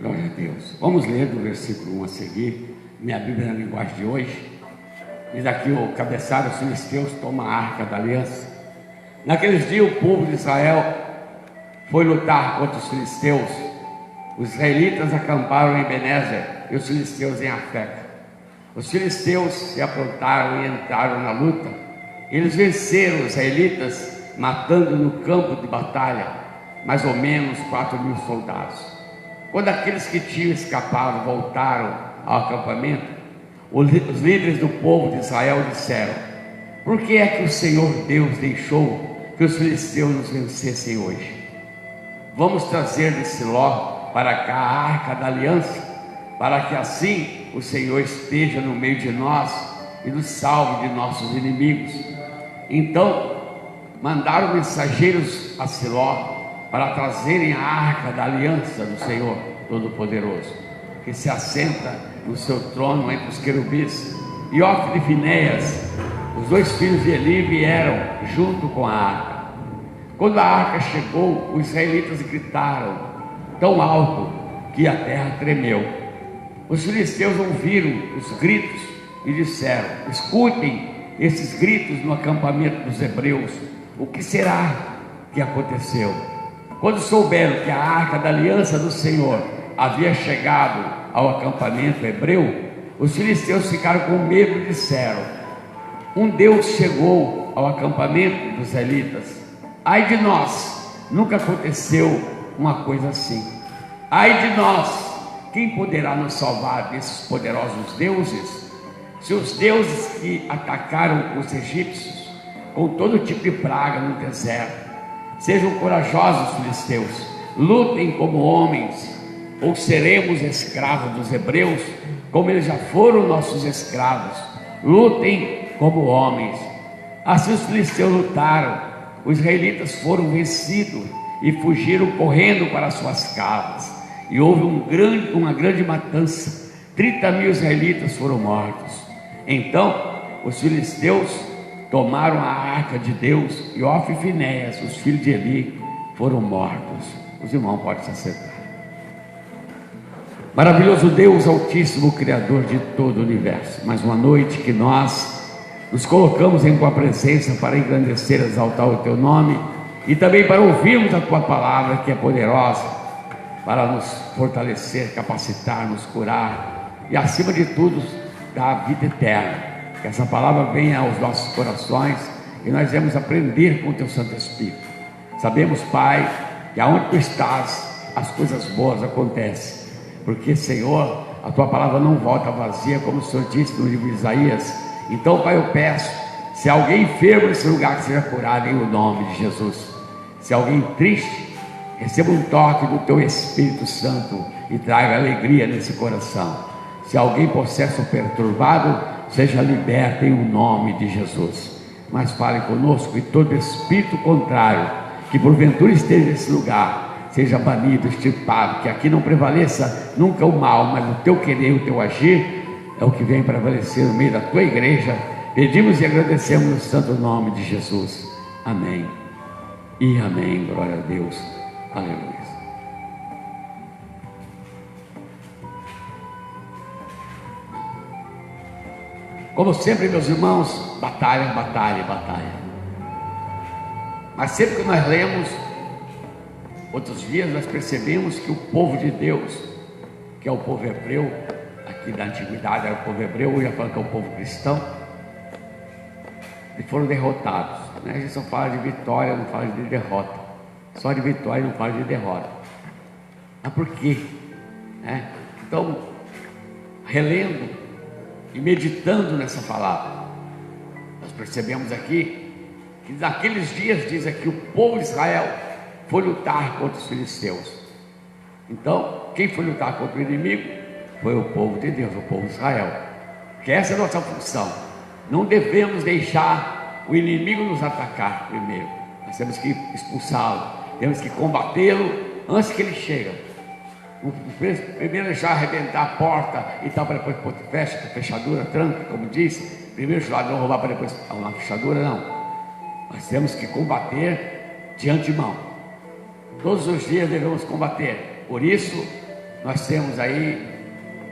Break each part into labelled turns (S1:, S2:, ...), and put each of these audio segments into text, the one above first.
S1: Glória a Deus. Vamos ler do versículo 1 a seguir. Minha Bíblia na linguagem de hoje. Diz aqui o cabeçalho: os filisteus tomam a arca da aliança. Naqueles dias o povo de Israel foi lutar contra os filisteus. Os israelitas acamparam em Ebenezer e os filisteus em Afeca. Os filisteus se aprontaram e entraram na luta. Eles venceram os israelitas, matando no campo de batalha mais ou menos 4.000 soldados. Quando aqueles que tinham escapado voltaram ao acampamento, os líderes do povo de Israel disseram: por que é que o Senhor Deus deixou que os filisteus nos vencessem hoje? Vamos trazer de Siló para cá a arca da aliança, para que assim o Senhor esteja no meio de nós e nos salve de nossos inimigos. Então mandaram mensageiros a Siló para trazerem a arca da aliança do Senhor Todo-Poderoso, que se assenta no seu trono entre os querubins. E Ofni e Finéias, os dois filhos de Eli, vieram junto com a arca. Quando a arca chegou, os israelitas gritaram tão alto que a terra tremeu. Os filisteus ouviram os gritos e disseram: escutem esses gritos no acampamento dos hebreus. O que será que aconteceu? Quando souberam que a arca da aliança do Senhor havia chegado ao acampamento hebreu, os filisteus ficaram com medo e disseram: um Deus chegou ao acampamento dos israelitas. Ai de nós, nunca aconteceu uma coisa assim. Ai de nós, quem poderá nos salvar desses poderosos deuses? Se os deuses que atacaram os egípcios com todo tipo de praga no deserto, sejam corajosos, filisteus, lutem como homens, ou seremos escravos dos hebreus, como eles já foram nossos escravos. Lutem como homens. Assim os filisteus lutaram. Os israelitas foram vencidos e fugiram correndo para suas casas. E houve uma grande matança. 30.000 israelitas foram mortos. Então os filisteus tomaram a arca de Deus, e Ofni e Finéias, os filhos de Eli, foram mortos. Os irmãos podem se assentar. Maravilhoso Deus Altíssimo, Criador de todo o universo, mais uma noite que nós nos colocamos em Tua presença para engrandecer e exaltar o Teu nome, e também para ouvirmos a Tua palavra, que é poderosa para nos fortalecer, capacitar, nos curar e, acima de tudo, dar a vida eterna. Que essa palavra venha aos nossos corações e nós vamos aprender com o Teu Santo Espírito. Sabemos, Pai, que aonde Tu estás, as coisas boas acontecem, porque, Senhor, a Tua palavra não volta vazia, como o Senhor disse no livro de Isaías. Então, Pai, eu peço, se alguém enfermo nesse lugar, que seja curado em o nome de Jesus. Se alguém triste, receba um toque do Teu Espírito Santo e traga alegria nesse coração. Se alguém possesso ou perturbado, seja liberto em o nome de Jesus. Mas fale conosco, e todo espírito contrário que porventura esteja nesse lugar, seja banido, extirpado. Que aqui não prevaleça nunca o mal, mas o Teu querer, o Teu agir é o que vem prevalecer no meio da Tua igreja. Pedimos e agradecemos no santo nome de Jesus. Amém e amém. Glória a Deus. Aleluia. Como sempre, meus irmãos, batalha, batalha, batalha. Mas sempre que nós lemos, outros dias nós percebemos que o povo de Deus, que é o povo hebreu, aqui da antiguidade era o povo hebreu, hoje já falo que é o povo cristão, eles foram derrotados, né? A gente só fala de vitória, não fala de derrota. Só de vitória, não fala de derrota. Mas por quê? Então, relendo e meditando nessa palavra, nós percebemos aqui que naqueles dias, diz aqui, o povo de Israel foi lutar contra os filisteus. Então, quem foi lutar contra o inimigo foi o povo de Deus, o povo de Israel. Que essa é a nossa função. Não devemos deixar o inimigo nos atacar primeiro. Nós temos que expulsá-lo, temos que combatê-lo antes que ele chegue. Primeiro deixar arrebentar a porta e tal, para depois fecha, fechadura, tranca, como diz. Primeiro o ladrão roubar para depois uma fechadura, não. Nós temos que combater de antemão. Todos os dias devemos combater. Por isso, nós temos aí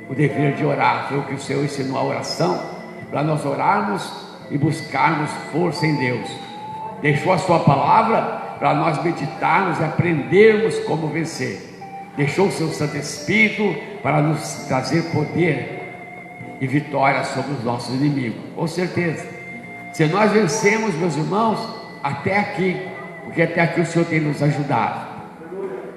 S1: o dever de orar. Foi o que o Senhor ensinou a oração, para nós orarmos e buscarmos força em Deus. Deixou a sua palavra para nós meditarmos e aprendermos como vencer. Deixou o seu Santo Espírito para nos trazer poder e vitória sobre os nossos inimigos. Com certeza, se nós vencemos, meus irmãos, até aqui, porque até aqui o Senhor tem nos ajudado.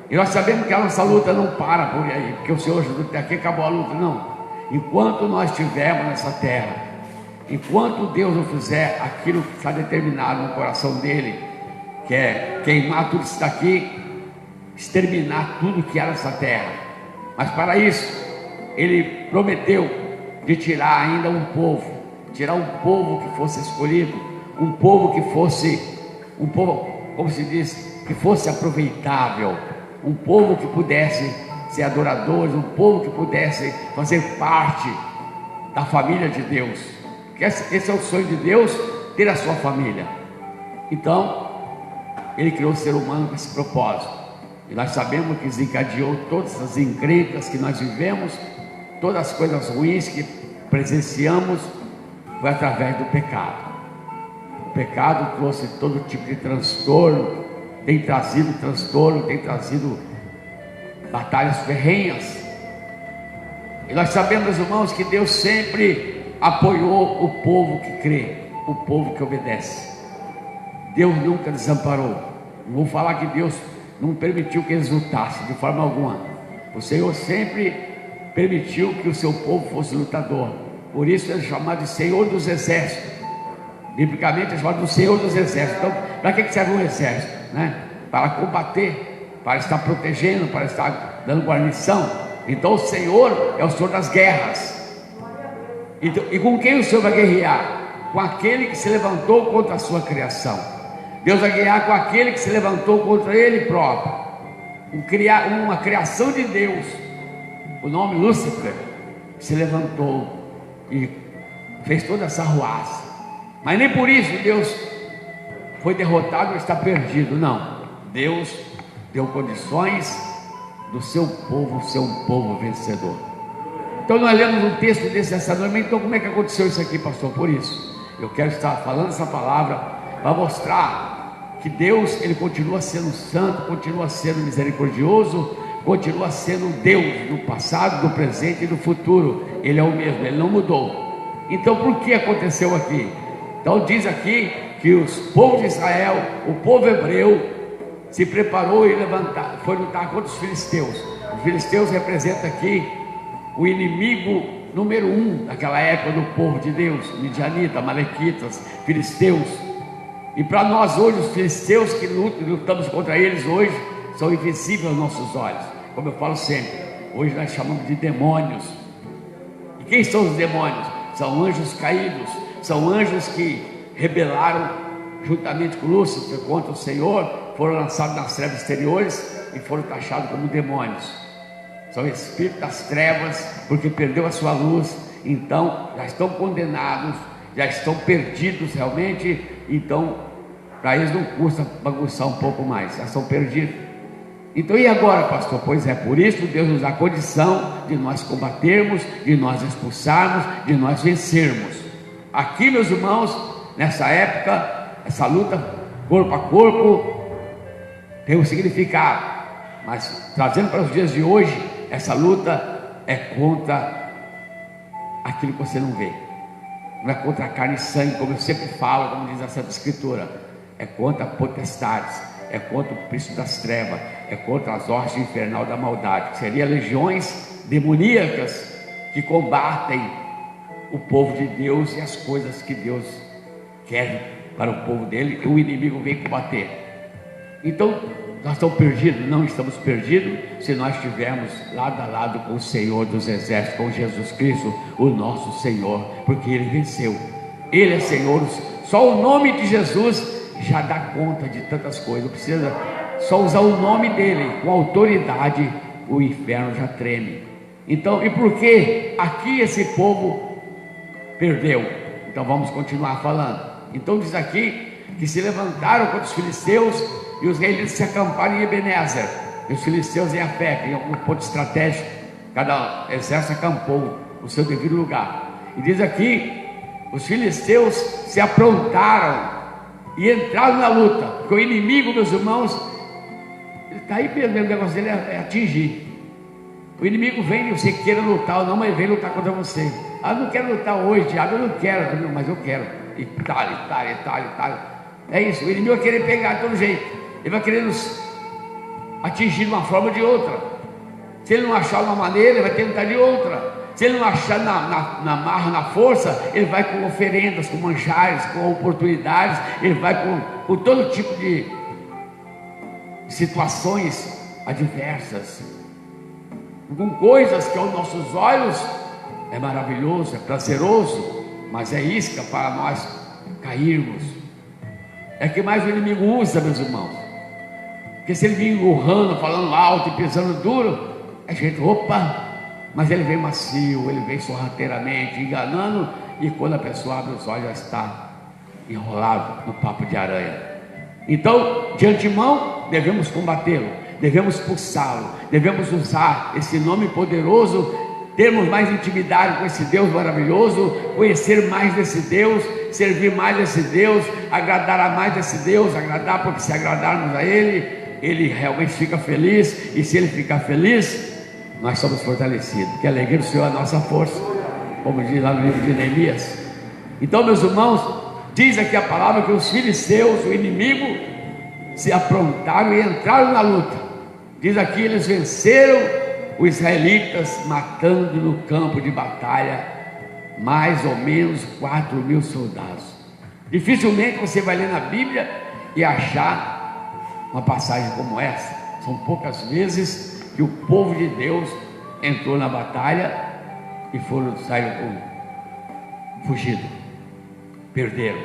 S1: E nós sabemos que a nossa luta não para por aí, porque o Senhor ajudou até aqui, acabou a luta. Não. Enquanto nós estivermos nessa terra, enquanto Deus não fizer aquilo que está determinado no coração dele, que é queimar tudo isso daqui, exterminar tudo que há nessa terra. Mas para isso, ele prometeu de tirar ainda um povo, tirar um povo que fosse escolhido, um povo que fosse, um povo, como se diz, que fosse aproveitável, um povo que pudesse ser adorador, um povo que pudesse fazer parte da família de Deus. Esse é o sonho de Deus, ter a sua família. Então, ele criou o ser humano com esse propósito. E nós sabemos que desencadeou todas as encrencas que nós vivemos, todas as coisas ruins que presenciamos, foi através do pecado. O pecado trouxe todo tipo de transtorno, tem trazido transtorno, tem trazido batalhas ferrenhas. E nós sabemos, irmãos, que Deus sempre apoiou o povo que crê, o povo que obedece. Deus nunca desamparou. Não vou falar que Deus não permitiu que eles lutassem de forma alguma. O Senhor sempre permitiu que o seu povo fosse lutador. Por isso ele é chamado de Senhor dos Exércitos. Biblicamente é chamado do Senhor dos Exércitos. Então, para que serve um exército? Para combater, para estar protegendo, para estar dando guarnição. Então o Senhor é o Senhor das guerras. E com quem o Senhor vai guerrear? Com aquele que se levantou contra a sua criação. Deus vai guerrear com aquele que se levantou contra ele próprio. Uma criação de Deus, o nome Lúcifer, se levantou e fez toda essa ruaça. Mas nem por isso Deus foi derrotado ou está perdido. Não, Deus deu condições do seu povo ser um povo vencedor. Então nós lemos um texto desse essa noite. Então como é que aconteceu isso aqui, pastor? Por isso eu quero estar falando essa palavra para mostrar que Deus, ele continua sendo santo, continua sendo misericordioso, continua sendo Deus do passado, do presente e do futuro. Ele é o mesmo, ele não mudou. Então por que aconteceu aqui? Então diz aqui que os povos de Israel, o povo hebreu, se preparou e foi lutar contra os filisteus. Os filisteus representam aqui o inimigo número 1 daquela época do povo de Deus: midianitas, amalequitas, filisteus. E para nós hoje, os filisteus que lutamos contra eles hoje, são invisíveis aos nossos olhos. Como eu falo sempre, hoje nós chamamos de demônios. E quem são os demônios? São anjos caídos, são anjos que rebelaram juntamente com Lúcifer contra o Senhor, foram lançados nas trevas exteriores e foram taxados como demônios. São espíritos das trevas, porque perdeu a sua luz, então já estão condenados, já estão perdidos realmente. Então para eles não custa bagunçar um pouco mais, já são perdidos. Então e agora, pastor? Pois é, por isso Deus nos dá condição de nós combatermos, de nós expulsarmos, de nós vencermos. Aqui, meus irmãos, nessa época, essa luta corpo a corpo tem um significado, mas trazendo para os dias de hoje, essa luta é contra aquilo que você não vê, não é contra a carne e sangue, como eu sempre falo, como diz a Santa Escritura, é contra potestades, é contra o príncipe das trevas, é contra as hostes infernal da maldade, que seriam legiões demoníacas que combatem o povo de Deus e as coisas que Deus quer para o povo dele, e o inimigo vem combater. Então nós estamos perdidos? Não estamos perdidos se nós estivermos lado a lado com o Senhor dos Exércitos, com Jesus Cristo, o nosso Senhor, porque Ele venceu, Ele é Senhor. Só o nome de Jesus já dá conta de tantas coisas. Não precisa só usar o nome dele, com autoridade o inferno já treme. Então, e por que aqui esse povo perdeu? Então vamos continuar falando. Então diz aqui que se levantaram contra os filisteus e os israelitas se acamparam em Ebenezer, e os filisteus em Afec, em algum ponto estratégico, cada exército acampou no seu devido lugar. E diz aqui, os filisteus se aprontaram e entraram na luta, porque o inimigo, meus irmãos, ele está aí mesmo, o negócio dele é atingir. O inimigo vem, você queira lutar ou não, mas vem lutar contra você. Ah, eu não quero lutar hoje, diabo, eu não quero, mas eu quero. E tal. É isso, o inimigo vai querer pegar de todo jeito. Ele vai querer nos atingir de uma forma ou de outra. Se ele não achar uma maneira, ele vai tentar de outra. Se ele não achar na marra, na força, ele vai com oferendas, com manjares, com oportunidades. Ele vai com todo tipo de situações adversas, com coisas que aos nossos olhos é maravilhoso, é prazeroso, mas é isca para nós cairmos. É que mais o inimigo usa, meus irmãos. Porque se ele vir engurrando, falando alto e pisando duro, a gente, opa, mas ele vem macio, ele vem sorrateiramente, enganando, e quando a pessoa abre os olhos, já está enrolado no papo de aranha. Então, de antemão, devemos combatê-lo, devemos pulsá-lo, devemos usar esse nome poderoso, termos mais intimidade com esse Deus maravilhoso, conhecer mais desse Deus, servir mais desse Deus, agradar a mais desse Deus, agradar, porque se agradarmos a Ele realmente fica feliz, e se Ele ficar feliz, nós somos fortalecidos, porque a alegria do Senhor é a nossa força, como diz lá no livro de Neemias. Então, meus irmãos, diz aqui a palavra que os filisteus, o inimigo, se aprontaram e entraram na luta. Diz aqui, eles venceram os israelitas, matando no campo de batalha mais ou menos 4.000 soldados. Dificilmente você vai ler na Bíblia e achar uma passagem como essa. São poucas vezes que o povo de Deus entrou na batalha e saíram fugindo, perderam.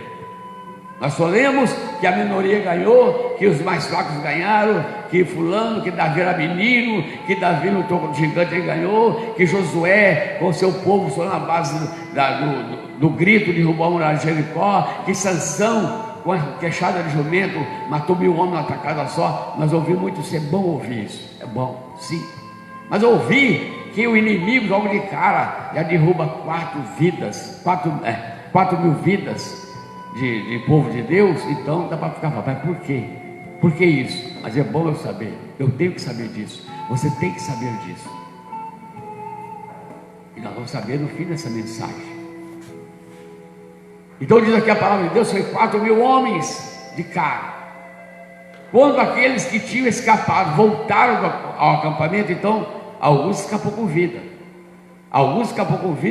S1: Nós só lemos que a minoria ganhou, que os mais fracos ganharam, que fulano, que Davi era menino, que Davi lutou contra o gigante e ganhou, que Josué com o seu povo só na base do grito derrubou a muralha de Jericó, que Sansão com a queixada de jumento matou 1.000 homens numa tacada só. Nós ouvimos muito isso, é bom ouvir isso, é bom, sim, mas ouvir que o inimigo logo de cara já derruba 4.000 vidas de povo de Deus. Então dá para ficar, mas por quê? Por que isso? Mas é bom eu saber, eu tenho que saber disso, você tem que saber disso, e nós vamos saber no fim dessa mensagem. Então diz aqui a palavra de Deus, foi 4.000 homens de cara. Quando aqueles que tinham escapado voltaram ao acampamento, então alguns escapou com vida,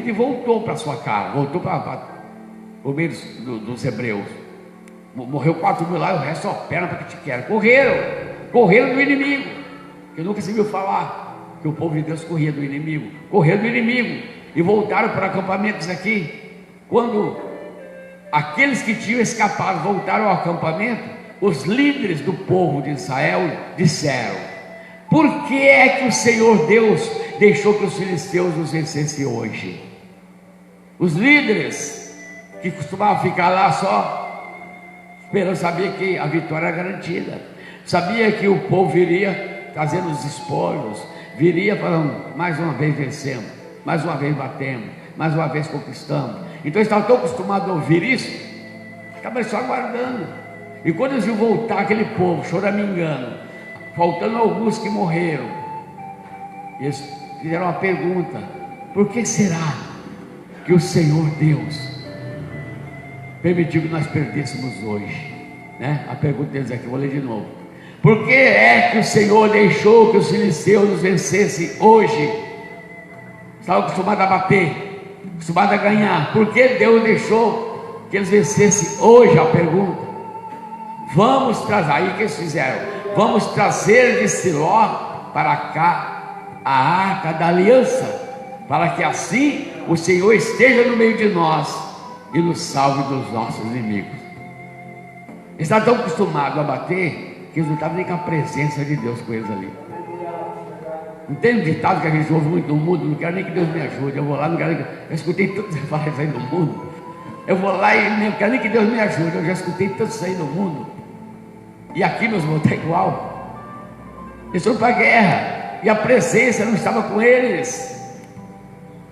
S1: e voltou para sua casa, voltou para o meio dos hebreus. Morreu 4.000 lá, e o resto só perna para que te quer. Correram do inimigo, que nunca se viu falar que o povo de Deus corria do inimigo, e voltaram para acampamentos aqui. Quando aqueles que tinham escapado voltaram ao acampamento, os líderes do povo de Israel disseram: por que é que o Senhor Deus deixou que os filisteus nos vencessem hoje? Os líderes que costumavam ficar lá só esperando, sabia que a vitória era garantida, sabia que o povo viria trazendo os espólios, viria falando: mais uma vez vencemos, mais uma vez batemos, mais uma vez conquistamos. Então eles estavam tão acostumados a ouvir isso, estavam só aguardando. E quando eles iam voltar, aquele povo choramingando, faltando alguns que morreram, eles fizeram uma pergunta: por que será que o Senhor Deus permitiu que nós perdêssemos hoje? A pergunta deles aqui, eu vou ler de novo: por que é que o Senhor deixou que os filisteus nos vencessem hoje? Estavam acostumados a bater, acostumados a ganhar. Por que Deus deixou que eles vencessem hoje? A pergunta. Vamos trazer, aí que eles fizeram, vamos trazer de Siló para cá a arca da aliança, para que assim o Senhor esteja no meio de nós e nos salve dos nossos inimigos. Eles estavam tão acostumados a bater que eles não estavam nem com a presença de Deus com eles ali. Não tem um ditado que a gente ouve muito no mundo: não quero nem que Deus me ajude, eu vou lá, não quero nem que... Eu escutei tanto você falar isso aí no mundo, eu vou lá e não quero nem que Deus me ajude, eu já escutei tanto isso aí no mundo. E aqui, meus irmãos, está igual. Eles foram para a guerra, e a presença não estava com eles.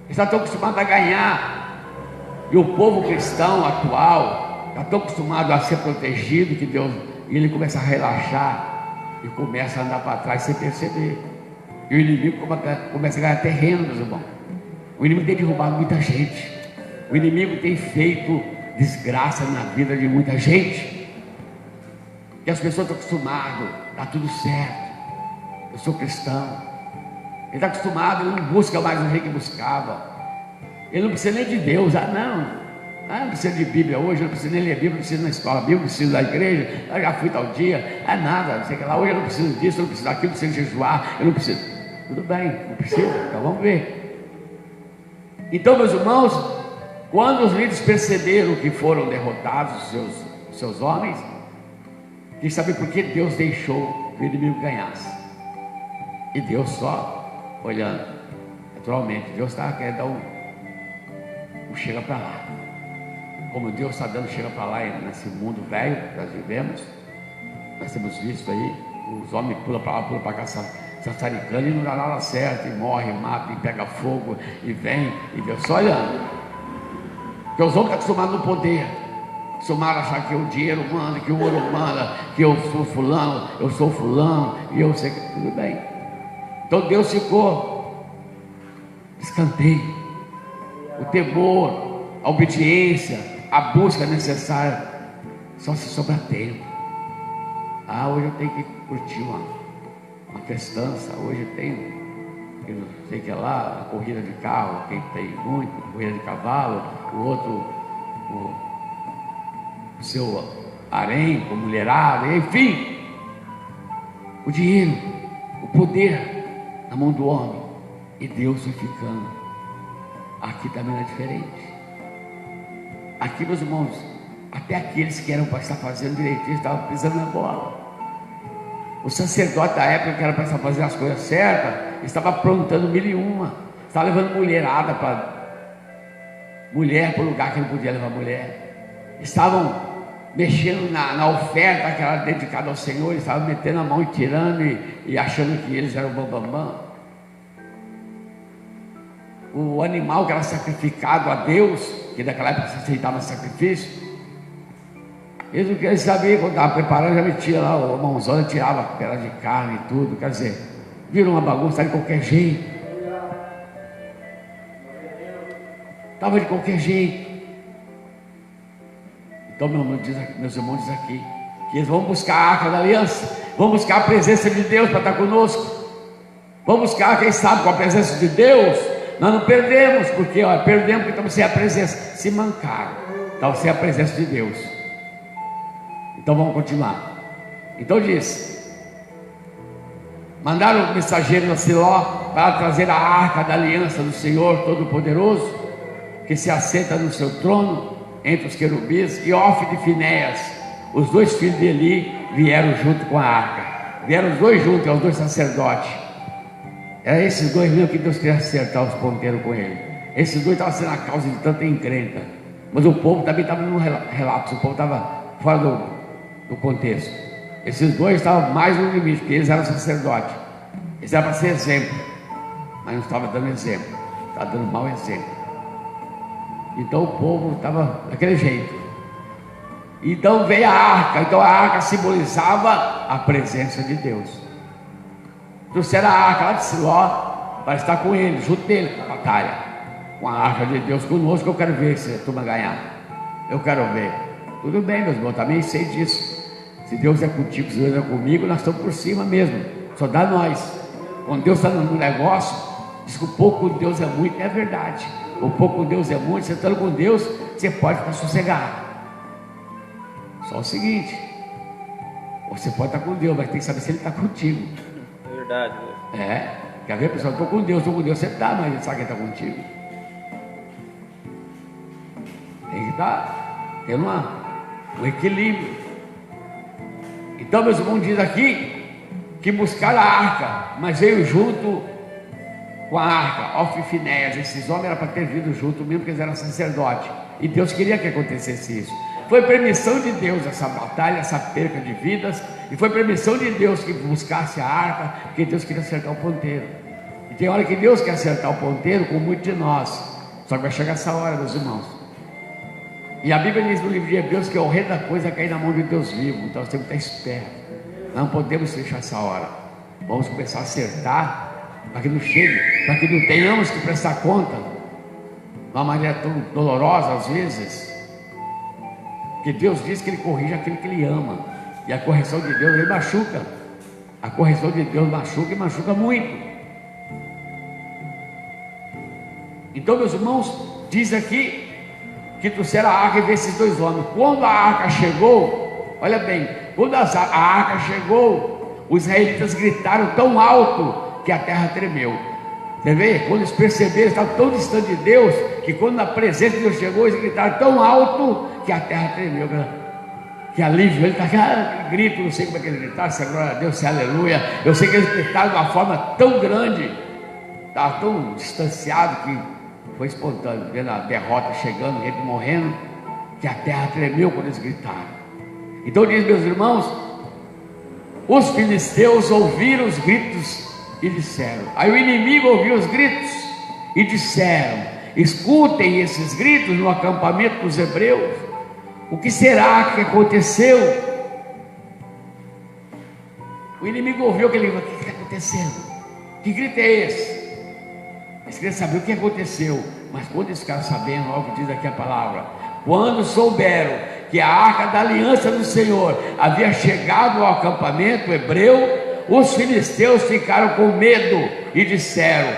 S1: Eles estão acostumados a ganhar, e o povo cristão atual está tão acostumado a ser protegido que Deus, e ele começa a relaxar e começa a andar para trás sem perceber, e o inimigo começa a ganhar terreno, meus irmãos. O inimigo tem derrubado muita gente, o inimigo tem feito desgraça na vida de muita gente, e as pessoas estão acostumadas, está tudo certo, eu sou cristão. Ele está acostumado, ele não busca mais o rei que buscava, ele não precisa nem de Deus, não precisa de Bíblia hoje, não precisa nem ler Bíblia, não precisa ir na escola bíblica, não precisa da igreja, eu já fui tal dia, nada, não sei o que lá, hoje eu não preciso disso, eu não preciso daquilo, não preciso jejuar, eu não preciso, tudo bem, não precisa, então vamos ver. Então, meus irmãos, quando os líderes perceberam que foram derrotados os seus homens, quem sabe por que Deus deixou que o inimigo ganhasse, e Deus só olhando, naturalmente, Deus está querendo dar um chega para lá, como Deus está dando chega para lá nesse mundo velho que nós vivemos. Nós temos visto aí, os homens pulam para lá, pulam para cá, sassaricando, e não dá nada certo, e morre, mata, e pega fogo, e vem, e Deus só olhando, porque os homens estão acostumados no poder, acostumados a achar que o dinheiro manda, que o ouro manda, que eu sou fulano, e eu sei que tudo bem. Então Deus ficou escanteio, o temor, a obediência, a busca necessária, só se sobrar tempo. Hoje eu tenho que curtir uma festança, hoje eu tenho, eu não sei o que lá, a corrida de carro, quem tem muito, corrida de cavalo, o outro, o seu harém, com mulherada, enfim, o dinheiro, o poder na mão do homem, e Deus foi ficando. Aqui também não é diferente. Aqui, meus irmãos, até aqueles que eram para estar fazendo direitinho estavam pisando na bola. O sacerdote da época, que era para estar fazendo as coisas certas, estava aprontando 1001, estava levando mulherada para o lugar que não podia levar mulher, estavam mexendo na oferta que era dedicada ao Senhor, estavam metendo a mão e tirando, e achando que eles eram bambambam. O animal que era sacrificado a Deus, que naquela época se aceitava sacrifício, eles não queriam saber, quando estava preparando, já metia lá a mãozona, tirava pedaço de carne e tudo, quer dizer, virou uma bagunça de qualquer jeito, estava de qualquer jeito. Então meus irmãos dizem aqui, que eles vão buscar a arca da aliança, vão buscar a presença de Deus para estar conosco, vão buscar, quem sabe, com a presença de Deus. Nós não perdemos, porque perdemos porque estamos sem a presença, se mancaram, estamos sem a presença de Deus. Então vamos continuar. Então diz: mandaram mensageiros a Siló para trazer a arca da aliança do Senhor Todo-Poderoso, que se assenta no seu trono entre os querubins, e Ofne e Finéias, os dois filhos de Eli, vieram junto com a arca. Vieram os dois juntos, os dois sacerdotes. Era esses dois mesmo que Deus queria acertar os ponteiros com ele. Esses dois estavam sendo a causa de tanta encrenca, mas o povo também estava no relapso, o povo estava fora do contexto. Esses dois estavam mais no limite, porque eles eram sacerdotes, eles eram para ser exemplo, mas não estavam dando exemplo, estavam dando mau exemplo. Então o povo estava daquele jeito. Então veio a arca. Então a arca simbolizava a presença de Deus. Trouxeram a arca lá de Siló para estar com ele, junto dele na batalha, com a arca de Deus conosco. Eu quero ver se a turma ganhar, eu quero ver. Tudo bem, meus irmãos, também sei disso. Se Deus é contigo, se Deus é comigo, nós estamos por cima mesmo, só dá nós. Quando Deus está no negócio, diz que o pouco com Deus é muito, é verdade. O pouco com Deus é muito. Você estando com Deus, você pode ficar sossegado. Só o seguinte: você pode estar com Deus, mas tem que saber se Ele está contigo.
S2: É verdade, né?
S1: Quer ver, pessoal? Estou com Deus, você está, mas Ele sabe que Ele está contigo. Tem que estar tendo um equilíbrio. Então, meus irmãos, diz aqui que buscaram a arca, mas veio junto com a arca, Ofne e Finéias. Esses homens eram para ter vindo junto mesmo, porque eles eram sacerdotes, e Deus queria que acontecesse isso. foi permissão de Deus essa batalha, essa perca de vidas, e foi permissão de Deus que buscasse a arca, porque Deus queria acertar o ponteiro. E tem hora que Deus quer acertar o ponteiro com muitos de nós, só que vai chegar essa hora, meus irmãos. E a Bíblia diz no livro de Hebreus que é o rei da coisa cair na mão de Deus vivo, então nós temos que estar espertos, não podemos deixar essa hora, vamos começar a acertar, para que não chegue, para que não tenhamos que prestar conta, de uma maneira tão dolorosa às vezes, que Deus diz que Ele corrige aquele que Ele ama, e a correção de Deus, Ele machuca, a correção de Deus machuca e machuca muito. Então, meus irmãos, diz aqui que trouxeram a arca e veio esses dois homens. Quando a arca chegou, olha bem, quando a arca chegou, os israelitas gritaram tão alto que a terra tremeu. Você vê? Quando eles perceberam, estavam tão distantes de Deus, que quando a presença de Deus chegou, eles gritaram tão alto que a terra tremeu. Que alívio, ele está aquele grito, não sei como é que eles gritaram, se é glória a Deus, se é aleluia. Eu sei que eles gritaram de uma forma tão grande, estava tão distanciado que foi espontâneo, vendo a derrota chegando, gente morrendo, que a terra tremeu quando eles gritaram. Então diz, meus irmãos, os filisteus ouviram os gritos e disseram, aí o inimigo ouviu os gritos e disseram, escutem esses gritos no acampamento dos hebreus, o que será que aconteceu? O inimigo ouviu aquele grito, o que está acontecendo? Que grito é esse? Eles queriam saber o que aconteceu, mas quando eles ficaram sabendo, logo diz aqui a palavra, quando souberam que a arca da aliança do Senhor havia chegado ao acampamento hebreu, os filisteus ficaram com medo e disseram,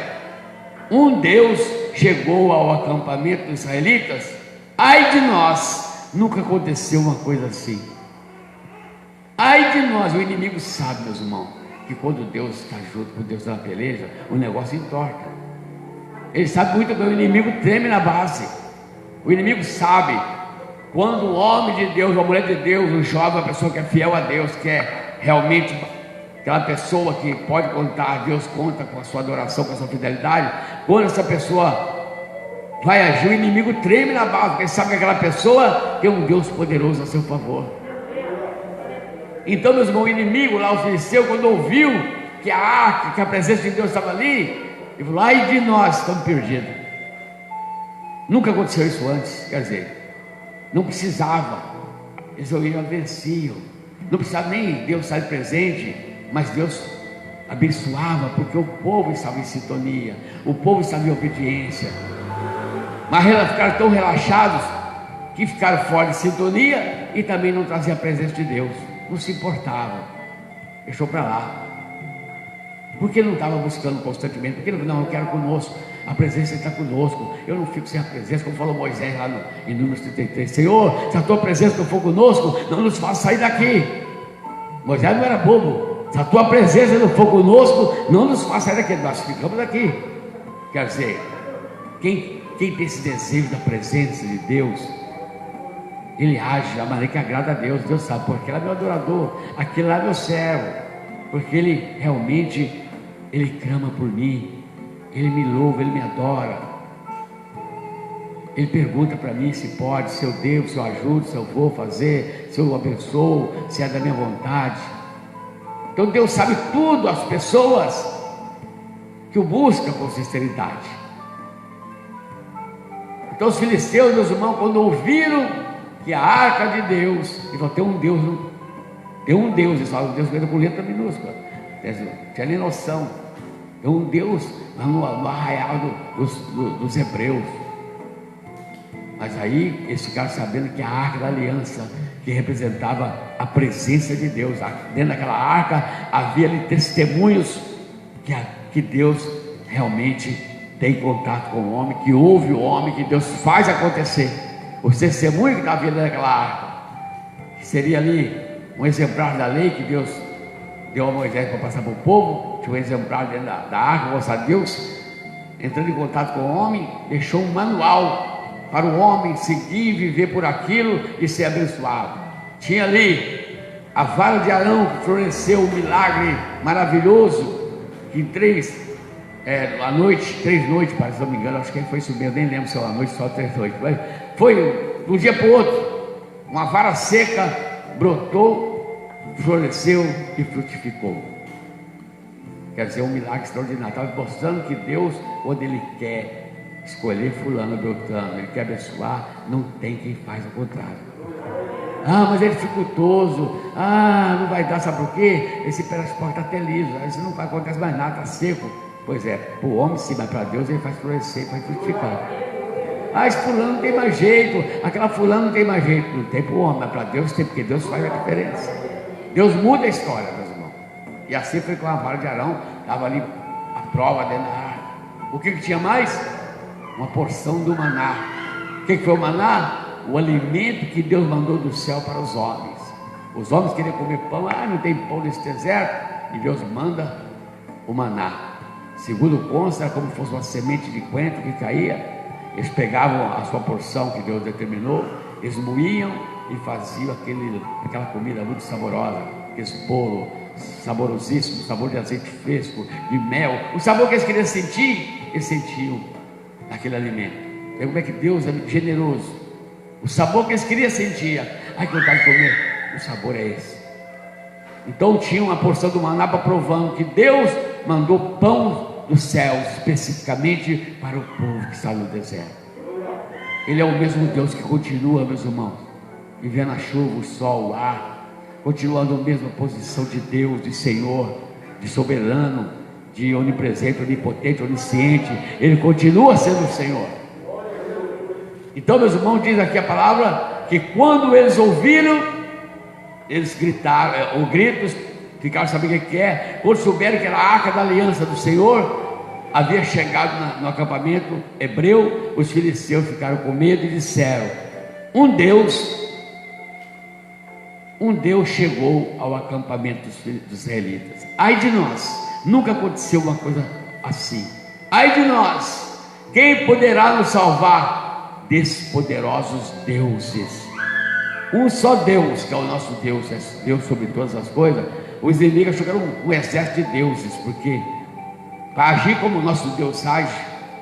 S1: um Deus chegou ao acampamento dos israelitas, ai de nós, nunca aconteceu uma coisa assim. Ai de nós, o inimigo sabe, meus irmãos, que quando Deus está junto com Deus na peleja, o negócio entorta. Ele sabe muito bem, o inimigo treme na base. O inimigo sabe quando o homem de Deus, a mulher de Deus, o jovem, a pessoa que é fiel a Deus, que é realmente aquela pessoa que pode contar, Deus conta com a sua adoração, com a sua fidelidade. Quando essa pessoa vai agir, o inimigo treme na base, porque ele sabe que aquela pessoa tem um Deus poderoso a seu favor. Então, meus irmãos, o inimigo lá, o filisteu, quando ouviu que a arca, que a presença de Deus estava ali, ele falou, ai de nós, estamos perdidos. Nunca aconteceu isso antes, quer dizer, não precisava, eles venciam, não precisava nem Deus estar presente, mas Deus abençoava, porque o povo estava em sintonia, o povo estava em obediência. Mas eles ficaram tão relaxados, que ficaram fora de sintonia, e também não traziam a presença de Deus, não se importavam, deixou para lá. Porque não estava buscando constantemente, porque não, eu quero conosco, a presença está conosco, eu não fico sem a presença, como falou Moisés lá em Números 33, Senhor, se a tua presença não for conosco, não nos faça sair daqui. Moisés não era bobo, se a tua presença não for conosco, não nos faça sair daqui, nós ficamos daqui. Quer dizer, quem tem esse desejo da presença de Deus, ele age da maneira que agrada a Deus. Deus sabe, porque ele é meu adorador, aquele lá é meu servo, porque ele realmente, ele clama por mim, ele me louva, ele me adora, ele pergunta para mim se pode, se eu devo, se eu ajudo, se eu vou fazer, se eu abençoo, se é da minha vontade. Então Deus sabe tudo, as pessoas que o buscam com sinceridade. Então os filisteus, meus irmãos, quando ouviram que a arca de Deus, ele falou, tem um Deus, eles falam, Deus veio com letra minúscula, não tinha nem noção, tem um Deus no arraial dos hebreus. Mas aí eles ficaram sabendo que a arca da aliança, que representava a presença de Deus, dentro daquela arca havia ali testemunhos que Deus realmente tem contato com o homem, que ouve o homem, que Deus faz acontecer. Os testemunhos que estavam dentro daquela arca, que seria ali um exemplar da lei que Deus deu a Moisés para passar para o povo, tinha um exemplar dentro da arca, mostrar Deus entrando em contato com o homem, deixou um manual para o homem seguir, viver por aquilo e ser abençoado. Tinha ali a vara de Arão, que floresceu um milagre maravilhoso, que em 3 noites, parece, se não me engano, acho que foi isso mesmo, nem lembro se é uma noite, só 3 noites, mas foi de um dia para o outro, Uma vara seca brotou, floresceu e frutificou. Quer dizer, um milagre extraordinário. Estava mostrando que Deus, quando Ele quer escolher fulano, Beltrano, Ele quer abençoar, não tem quem faz o contrário. Mas é dificultoso, não vai dar, sabe por quê? Esse pedaço de pau está até liso, isso não acontece mais nada, está seco. Pois é, para o homem sim, mas para Deus Ele faz florescer, faz frutificar. Esse fulano não tem mais jeito, aquela fulana não tem mais jeito. Não tem para o homem, mas para Deus tem, porque Deus faz a diferença. Deus muda a história, meus irmãos. E assim foi com a vara de Arão, estava ali a prova dentro da arca. O que tinha mais? Uma porção do maná. O que foi o maná? O alimento que Deus mandou do céu para os homens. Os homens queriam comer pão, não tem pão nesse deserto, e Deus manda o maná. Segundo consta, era como se fosse uma semente de coentro que caía. Eles pegavam a sua porção que Deus determinou, eles moíam e faziam aquela comida muito saborosa, aquele bolo saborosíssimo, sabor de azeite fresco, de mel. O sabor que eles queriam sentir, eles sentiam naquele alimento. Então, como é que Deus é generoso? O sabor que eles queriam sentir, que vontade de comer, o sabor é esse. Então tinha uma porção do maná para provando que Deus mandou pão dos céus especificamente para o povo que está no deserto. Ele é o mesmo Deus que continua, meus irmãos, enviando a chuva, o sol, o ar, continuando a mesma posição de Deus, de Senhor, de soberano, de onipresente, onipotente, onisciente. Ele continua sendo o Senhor. Então, meus irmãos, diz aqui a palavra que quando eles ouviram, eles gritaram, gritos, ficaram sabendo o que é. Quando souberam que era a arca da aliança do Senhor havia chegado no acampamento hebreu, os filisteus ficaram com medo e disseram: um Deus chegou ao acampamento dos israelitas. Ai de nós, nunca aconteceu uma coisa assim. Ai de nós, quem poderá nos salvar desses poderosos deuses? Um só Deus, que é o nosso Deus, é Deus sobre todas as coisas. Os inimigos acham que era um exército de deuses, porque para agir como o nosso Deus age,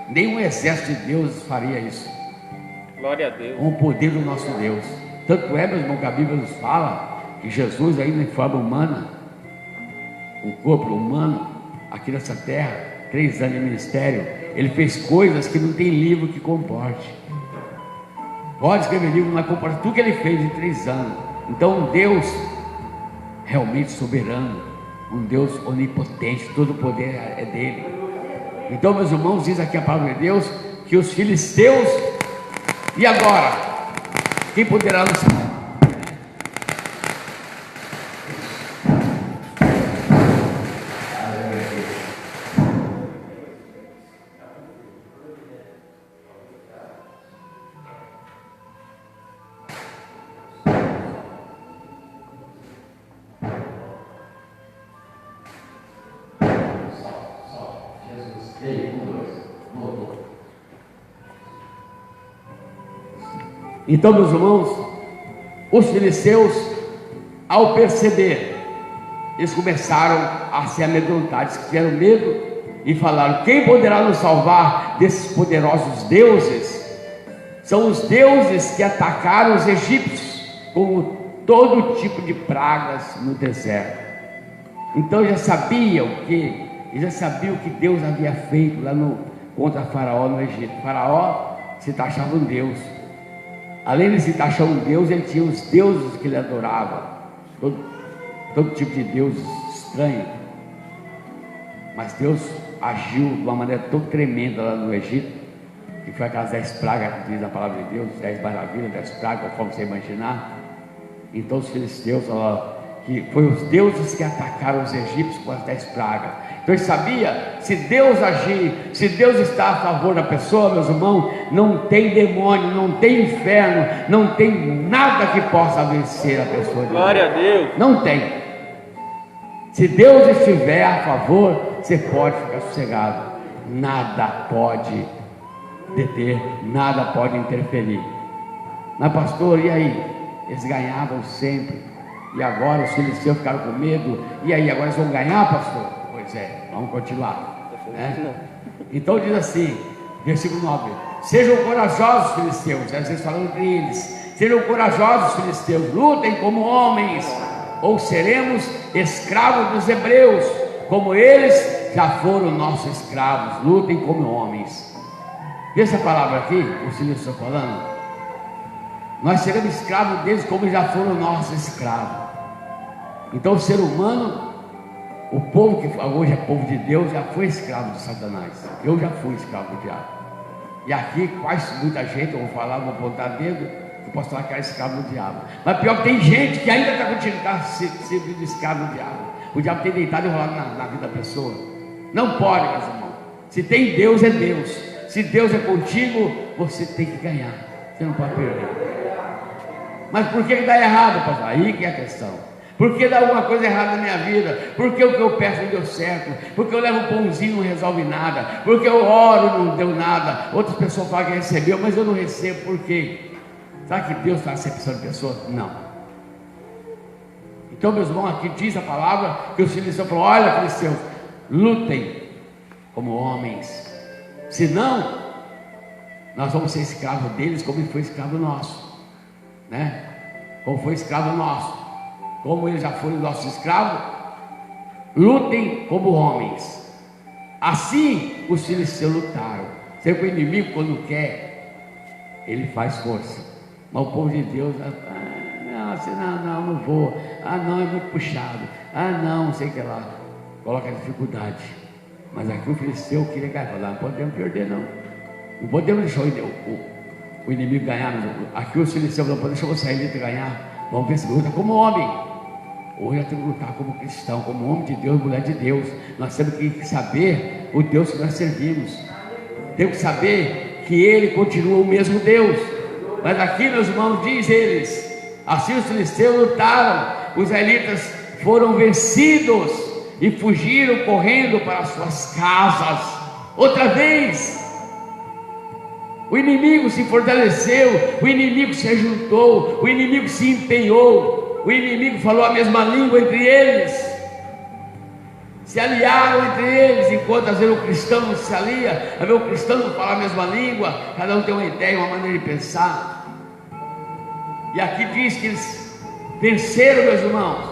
S1: nenhum exército de deuses faria isso.
S2: Glória a Deus.
S1: Com o poder do nosso Deus. Tanto é, meu irmão, que a Bíblia nos fala que Jesus, ainda em forma humana, o corpo humano, aqui nessa terra, 3 anos de ministério, ele fez coisas que não tem livro que comporte. Pode escrever livro, não comporta tudo que ele fez em 3 anos. Então, um Deus realmente soberano, um Deus onipotente, todo o poder é dele. Então, meus irmãos, diz aqui a palavra de Deus que os filisteus, e agora? Quem poderá nos salvar? Então, meus irmãos, os filisteus, ao perceber, eles começaram a se amedrontar, eles tiveram medo e falaram: quem poderá nos salvar desses poderosos deuses? São os deuses que atacaram os egípcios com todo tipo de pragas no deserto. Então já sabiam que Deus havia feito lá contra Faraó no Egito. Faraó se taxava um Deus. Além de se taxar um Deus, ele tinha os deuses que ele adorava, todo tipo de deuses estranhos. Mas Deus agiu de uma maneira tão tremenda lá no Egito, que foi aquelas 10 pragas que diz a palavra de Deus, 10 maravilhas, 10 pragas, conforme você imaginar. Então os filisteus falaram que foi os deuses que atacaram os egípcios com as 10 pragas. Então ele sabia, se Deus agir, se Deus está a favor da pessoa, meus irmãos, não tem demônio, não tem inferno, não tem nada que possa vencer a pessoa.
S2: Glória a Deus.
S1: Não tem. Se Deus estiver a favor, você pode ficar sossegado. Nada pode deter, nada pode interferir. Mas pastor, e aí? Eles ganhavam sempre. E agora os filisteus ficaram com medo. E aí, agora eles vão ganhar, pastor? Pois é, vamos continuar. Então diz assim, versículo 9: sejam corajosos, filisteus. Às vezes falando entre eles: Sejam corajosos, filisteus, lutem como homens, ou seremos escravos dos hebreus, como eles já foram nossos escravos. Lutem como homens. Vê essa palavra aqui, o Senhor está falando. Nós seremos escravos deles, como eles já foram nossos escravos. Então o ser humano, o povo que hoje é povo de Deus, já foi escravo de Satanás. Eu já fui escravo do diabo. E aqui quase muita gente, eu vou falar, vou apontar dedo, eu posso falar que era escravo do diabo. Mas pior que tem gente que ainda está sendo escravo do diabo. O diabo tem deitado e enrolado na vida da pessoa. Não pode, meus irmãos. Se tem Deus, é Deus. Se Deus é contigo, você tem que ganhar. Você não pode perder. Mas por que dá errado, pastor? Aí que é a questão. Por que dá alguma coisa errada na minha vida? Por que o que eu peço não deu certo? Por que eu levo um pãozinho e não resolve nada? Por que eu oro e não deu nada? Outras pessoas falam que recebeu, mas eu não recebo. Por quê? Será que Deus está acepção de pessoas? Não. Então, meus irmãos, aqui diz a palavra que o Senhor falou: olha, filisteus, lutem como homens. Senão, nós vamos ser escravos deles como ele foi escravo nosso, né? Como foi escravo nosso. Como eles já foram nossos escravos, lutem como homens. Assim os filisteus lutaram. Sempre o inimigo, quando quer, ele faz força. Mas o povo de Deus, não vou. Não, é muito puxado. Não sei o que lá. Coloca dificuldade. Mas aqui o filisteu queria ganhar. Não podemos perder, não. Não podemos deixar o inimigo ganhar. Aqui os filisteus não podem deixar o israelita ganhar. Vamos ver se luta como homem. Hoje nós temos que lutar como cristão, como homem de Deus, mulher de Deus. Nós temos que saber o Deus que nós servimos. Temos que saber que Ele continua o mesmo Deus. Mas aqui, meus irmãos, diz eles: assim os filisteus lutaram, os israelitas foram vencidos e fugiram correndo para as suas casas. Outra vez, o inimigo se fortaleceu, o inimigo se ajuntou, o inimigo se empenhou. O inimigo falou a mesma língua entre eles, se aliaram entre eles, enquanto às vezes o cristão não se alia, às vezes o cristão não fala a mesma língua, cada um tem uma ideia, uma maneira de pensar. E aqui diz que eles venceram, meus irmãos,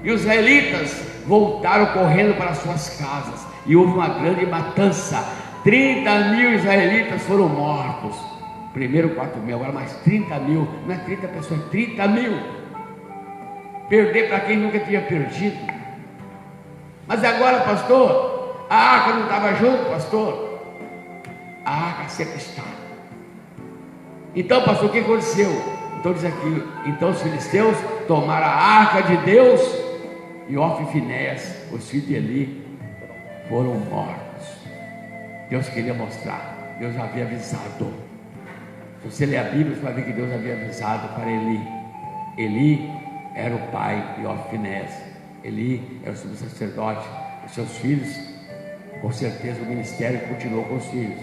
S1: e os israelitas voltaram correndo para suas casas, e houve uma grande matança. 30.000 israelitas foram mortos. Primeiro 4.000, agora mais 30.000, não é 30 pessoas, é 30.000. Perder para quem nunca tinha perdido. Mas agora, pastor, a arca não estava junto, pastor? A arca sempre está. Então, pastor, o que aconteceu? Então diz aqui: então os filisteus tomaram a arca de Deus, e Ofni e Finéias, os filhos de Eli, foram mortos. Deus queria mostrar, Deus havia avisado. Se você ler a Bíblia, você vai ver que Deus havia avisado para Eli. Eli era o pai de Ofni e Finéias. Eli era o sumo sacerdote. Os seus filhos, com certeza o ministério continuou com os filhos.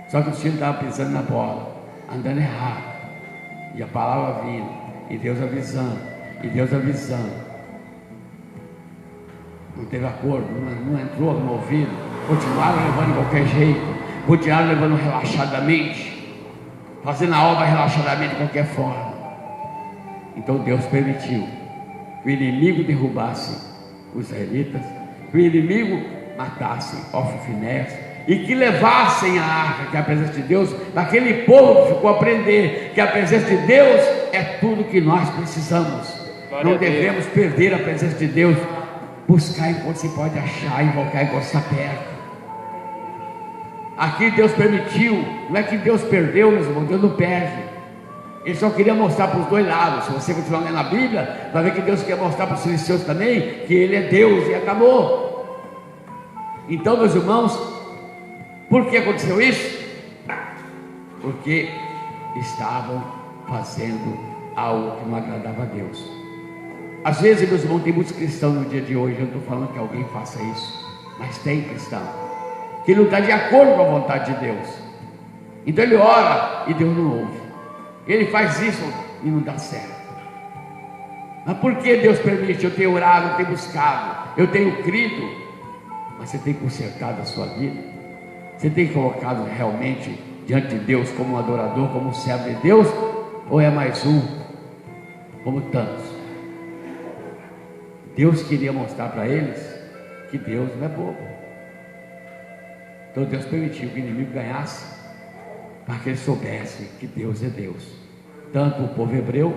S1: Só que os filhos estavam pisando na bola, andando errado. E a palavra vindo, e Deus avisando, e Deus avisando. Não teve acordo, não entrou no ouvido. Continuaram levando de qualquer jeito, continuaram levando relaxadamente, fazendo a obra relaxadamente de qualquer forma. Então Deus permitiu que o inimigo derrubasse os israelitas, que o inimigo matasse Ofni e Finéias, e que levassem a arca, que é a presença de Deus, daquele povo que ficou a aprender que a presença de Deus é tudo que nós precisamos.
S2: Glória
S1: não
S2: a Deus.
S1: devemos perder a presença de Deus. Buscar enquanto se pode achar, invocar enquanto está perto. Aqui Deus permitiu, não é que Deus perdeu, meus irmãos, Deus não perde. Ele só queria mostrar para os dois lados. Se você continuar lendo a Bíblia, vai ver que Deus quer mostrar para os filisteus também que Ele é Deus, e acabou. Então, meus irmãos, por que aconteceu isso? Porque estavam fazendo algo que não agradava a Deus. Às vezes, meus irmãos, tem muitos cristãos no dia de hoje, eu não estou falando que alguém faça isso, mas tem cristão que não está de acordo com a vontade de Deus. Então ele ora e Deus não ouve. Ele faz isso e não dá certo. Mas por que Deus permite? Eu tenho orado, eu tenho buscado, eu tenho crido. Mas você tem consertado a sua vida. Você tem colocado realmente diante de Deus como um adorador, como um servo de Deus. Ou é mais um, como tantos? Deus queria mostrar para eles que Deus não é bobo. Então Deus permitiu que o inimigo ganhasse, para que eles soubessem que Deus é Deus, tanto o povo hebreu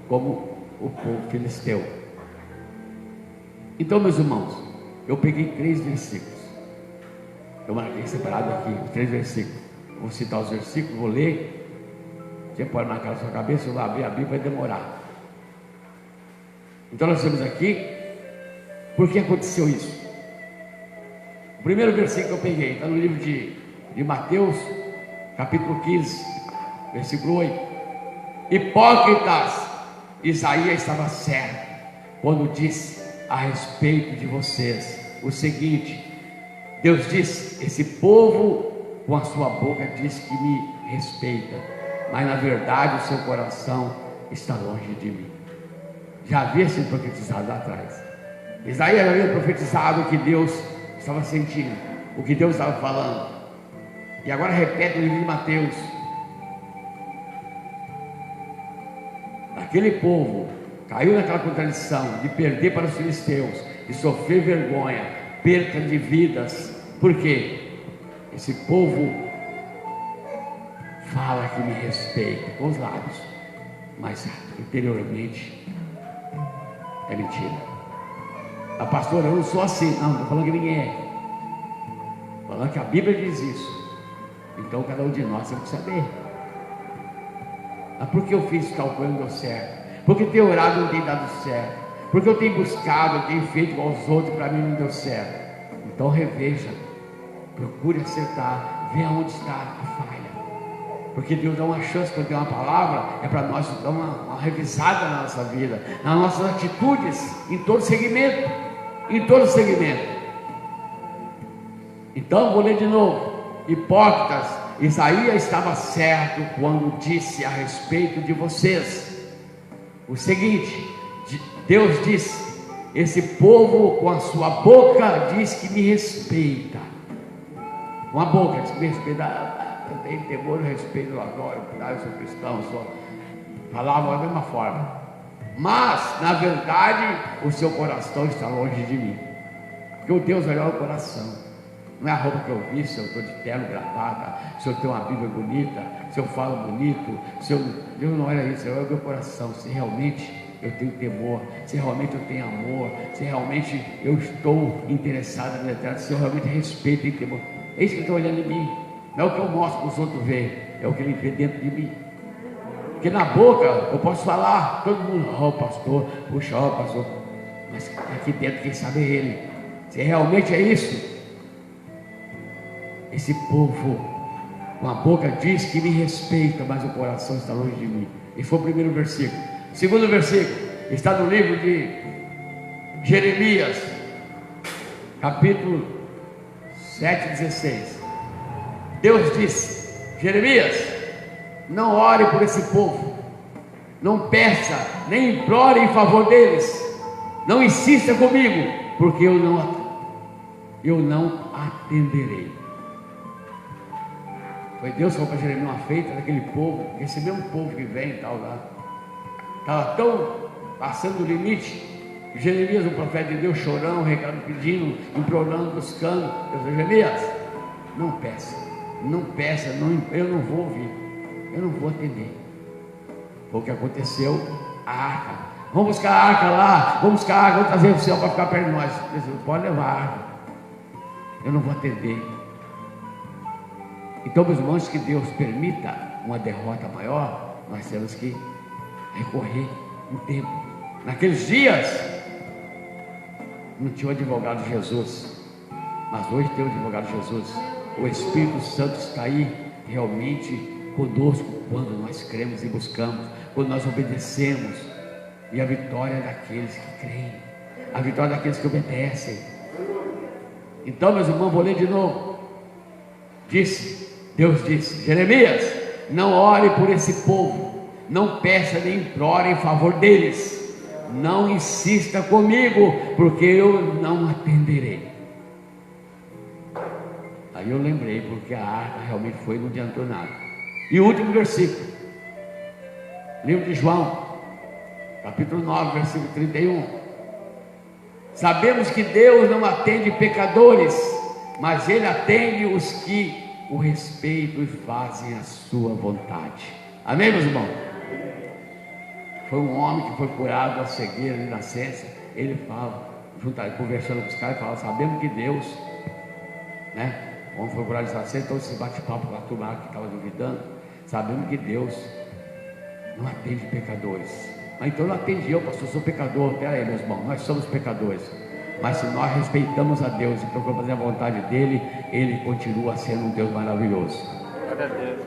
S1: como o povo filisteu. Então, meus irmãos, eu peguei 3 versículos, eu marquei separado aqui, os 3 versículos. Vou citar os versículos, vou ler. Você pode marcar na sua cabeça, eu vou abrir a Bíblia, vai demorar. Então nós temos aqui, por que aconteceu isso? O primeiro versículo que eu peguei está no livro de Mateus, capítulo 15, versículo 8. Hipócritas, Isaías estava certo quando disse a respeito de vocês o seguinte: Deus disse, esse povo com a sua boca diz que me respeita, mas na verdade o seu coração está longe de mim. Já havia sido profetizado lá atrás. Isaías havia profetizado o que Deus estava sentindo, o que Deus estava falando. E agora repete no livro de Mateus. Aquele povo caiu naquela contradição de perder para os filisteus, de sofrer vergonha, perda de vidas. Por quê? Esse povo fala que me respeita com os lábios, mas interiormente é mentira. A pastora, eu não sou assim. Não, estou falando que ninguém é. Estou falando que a Bíblia diz isso. Então cada um de nós temos que saber. Mas por que eu fiz tal coisa e não deu certo? Porque tenho orado e não tem dado certo? Porque eu tenho buscado, eu tenho feito igual aos outros, para mim não deu certo. Então reveja, procure acertar, veja onde está a falha. Porque Deus dá uma chance quando tem uma palavra, é para nós dar uma revisada na nossa vida, nas nossas atitudes, em todo segmento, em todo segmento. Então vou ler de novo. Hipócritas, Isaías estava certo quando disse a respeito de vocês o seguinte: Deus disse, esse povo com a sua boca diz que me respeita. Com a boca diz que me respeita. Eu tenho temor, eu respeito, eu adoro, eu sou cristão, eu sou... falava da mesma forma, mas na verdade o seu coração está longe de mim, porque o Deus olha o coração, não é a roupa que eu vi, se eu estou de terno, gravata, se eu tenho uma Bíblia bonita, se eu falo bonito, se eu... Deus não olha isso, olha o meu coração, se realmente eu tenho temor, se realmente eu tenho amor, se realmente eu estou interessado na minha terra, se eu realmente respeito e temor. É isso que ele está olhando em mim. Não é o que eu mostro para os outros ver, é o que ele vê dentro de mim. Porque na boca eu posso falar, todo mundo, pastor, puxa, pastor, mas aqui dentro quem sabe é ele. Se realmente é isso, esse povo com a boca diz que me respeita, mas o coração está longe de mim. Esse foi o primeiro versículo. O segundo versículo está no livro de Jeremias, capítulo 7:16. Deus disse: Jeremias, não ore por esse povo, não peça, nem implore em favor deles, não insista comigo, porque eu não atenderei. Foi Deus que falou para Jeremias uma feita daquele povo, esse mesmo povo que vem e tal lá, estava tão passando o limite. Jeremias, o profeta de Deus, chorando, recado, pedindo, implorando, buscando. Deus disse: Jeremias, não peça. Não peça, eu não vou ouvir, eu não vou atender. Foi o que aconteceu. A arca, vamos buscar a arca lá, vamos buscar a arca, vamos trazer o céu para ficar perto de nós. Jesus, pode levar a arca, eu não vou atender. Então, meus irmãos, que Deus permita uma derrota maior, nós temos que recorrer um tempo. Naqueles dias não tinha o advogado Jesus, mas hoje tem o advogado Jesus. O Espírito Santo está aí realmente conosco quando nós cremos e buscamos, quando nós obedecemos. E a vitória é daqueles que creem, a vitória é daqueles que obedecem. Então, meus irmãos, vou ler de novo. Deus disse: Jeremias, não ore por esse povo, não peça nem implore em favor deles, não insista comigo, porque eu não atenderei. Aí eu lembrei, porque a arca realmente foi e não adiantou nada. E o último versículo, Livro de João, capítulo 9, versículo 31. Sabemos que Deus não atende pecadores, mas Ele atende os que o respeitam e fazem a sua vontade. Amém, meus irmãos? Foi um homem que foi curado da cegueira de nascença. Ele fala, conversando com os caras, fala: sabemos que Deus, né? O homem foi curado de nascença, então esse bate-papo com a turma que estava duvidando. Sabemos que Deus não atende pecadores. Mas então não atende eu, pastor, sou pecador. Pera aí, meus irmãos, nós somos pecadores. Mas se nós respeitamos a Deus e procuramos fazer a vontade dEle, Ele continua sendo um Deus maravilhoso.
S2: Glória a Deus.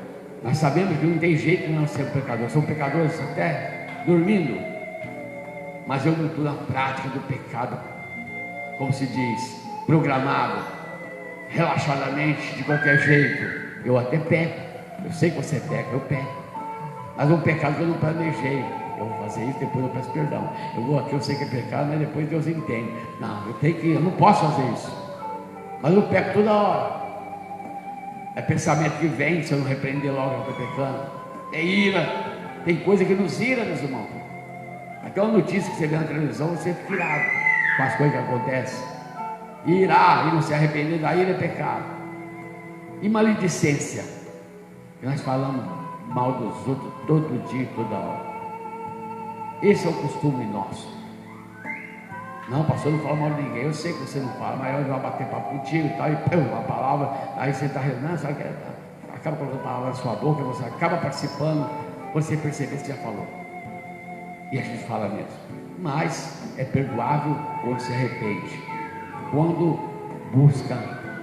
S1: Nós sabemos que não tem jeito de nós sermos pecadores. Somos pecadores até dormindo. Mas eu não estou na prática do pecado, como se diz, programado, relaxadamente, de qualquer jeito. Eu até peco. Eu sei que você peca, eu peco. Mas um pecado que eu não planejei. Eu vou fazer isso, depois eu peço perdão. Eu vou aqui, eu sei que é pecado, mas depois Deus entende. Não, eu não posso fazer isso. Mas eu peco toda hora. É pensamento que vem, se eu não repreender logo, eu estou pecando. É ira. Tem coisa que nos ira, meus irmãos. Aquela notícia que você vê na televisão, você fica irado com as coisas que acontecem. Irar e não se arrepender da ira é pecado. E maledicência, que nós falamos mal dos outros todo dia, toda hora. Esse é o costume nosso. Não, pastor, não fala mal de ninguém. Eu sei que você não fala, mas eu vou bater papo contigo e tal, e pum, uma palavra, aí você está rezando, sabe, acaba colocando a palavra na sua boca, você acaba participando, você perceber que já falou. E a gente fala mesmo. Mas é perdoável quando se arrepende, quando busca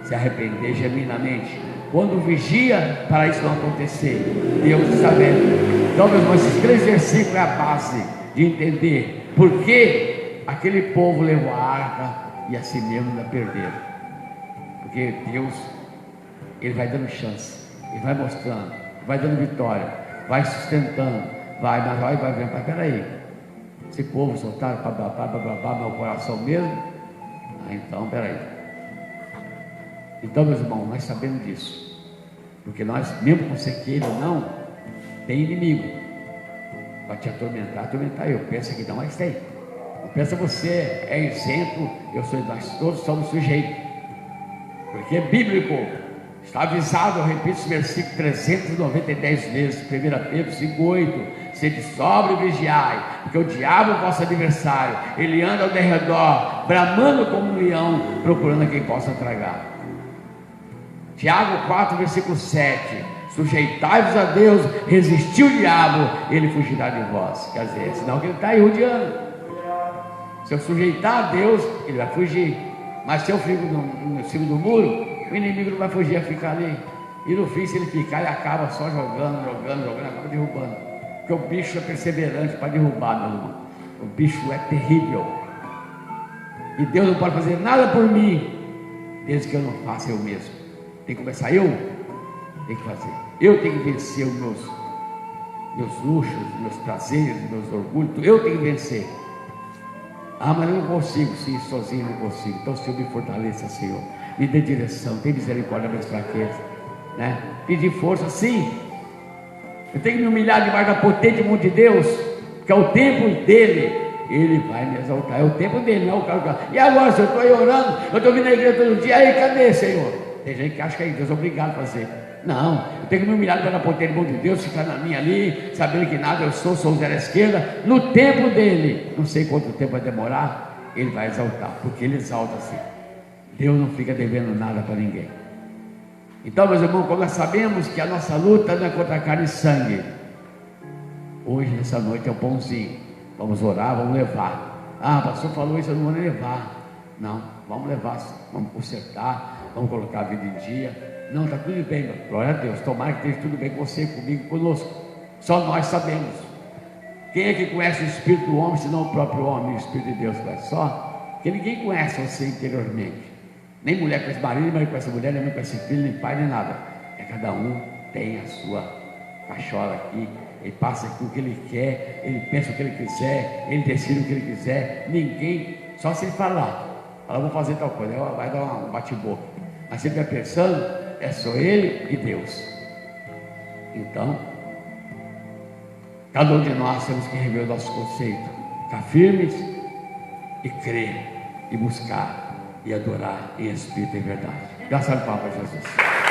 S1: se arrepender genuinamente, quando vigia para isso não acontecer. Deus está vendo. Então, meus irmãos, esses 3 versículos é a base de entender por que aquele povo levou a arca e a si mesmo ainda perderam. Porque Deus, Ele vai dando chance, Ele vai mostrando, vai dando vitória, vai sustentando, vai vendo. Mas peraí, esse povo soltaram meu coração mesmo? Então peraí. Então, meus irmãos, nós sabemos disso, porque nós, mesmo com você queira ou não, tem inimigo para te atormentar eu. Pensa que não, mas tem. Não pensa você é isento, nós todos somos sujeitos, porque é bíblico, está avisado, eu repito esse versículo 310 vezes, 1 Pedro 5,8: sede sóbrio e vigiai, porque o diabo, vosso adversário, ele anda ao derredor, bramando como um leão, procurando a quem possa tragar. Tiago 4, versículo 7: sujeitai-vos a Deus, resistiu o diabo, ele fugirá de vós. Quer dizer, senão que ele está aí rodeando. Se eu sujeitar a Deus, ele vai fugir. Mas se eu fico em cima do muro, o inimigo não vai fugir, vai ficar ali. E no fim, se ele ficar, ele acaba só jogando, acaba derrubando. Porque o bicho é perseverante para derrubar, meu irmão. O bicho é terrível. E Deus não pode fazer nada por mim, desde que eu não faça eu mesmo. Tem que começar eu, tem que fazer. Eu tenho que vencer os meus luxos, meus prazeres, meus orgulhos. Eu tenho que vencer. Ah, mas eu não consigo, sim, sozinho não consigo. Então o Senhor me fortaleça, Senhor. Me dê direção, tem misericórdia das minhas fraquezas, né? Pedir força, sim. Eu tenho que me humilhar debaixo da potente mão de Deus, que é o tempo dele. Ele vai me exaltar, é o tempo dele, não é o cara. E agora, Senhor, eu estou aí orando, eu estou vindo na igreja todo dia, aí cadê, Senhor? Tem gente que acha que é Deus obrigado a fazer. Não, eu tenho que me humilhar pela potente mão de Deus, ficar na minha ali, sabendo que nada eu sou o zero à esquerda, no tempo dele. Não sei quanto tempo vai demorar, ele vai exaltar, porque ele exalta assim. Deus não fica devendo nada para ninguém. Então, meus irmãos, como nós sabemos que a nossa luta não é contra carne e sangue, hoje, nessa noite, é o pãozinho. Vamos orar, vamos levar. Ah, o pastor falou isso, eu não vou nem levar. Não, vamos levar, vamos consertar, vamos colocar a vida em dia. Não, está tudo bem, meu. Glória a Deus. Tomara que esteja tudo bem com você, comigo, conosco. Só nós sabemos. Quem é que conhece o Espírito do homem, senão o próprio homem, o Espírito de Deus conhece? Só que ninguém conhece você interiormente. Nem mulher conhece marido, nem marido conhece mulher, nem mãe conhece filho, nem pai, nem nada. É cada um tem a sua cachola aqui. Ele passa aqui o que ele quer, ele pensa o que ele quiser, ele decide o que ele quiser. Ninguém, só se ele falar, vou fazer tal coisa, vai dar um bate-boca. Mas se ele está pensando, é só ele e Deus. Então, Cada um de nós temos que rever o nosso conceito, ficar firmes e crer, e buscar, e adorar em espírito e verdade. Graças ao Papa Jesus.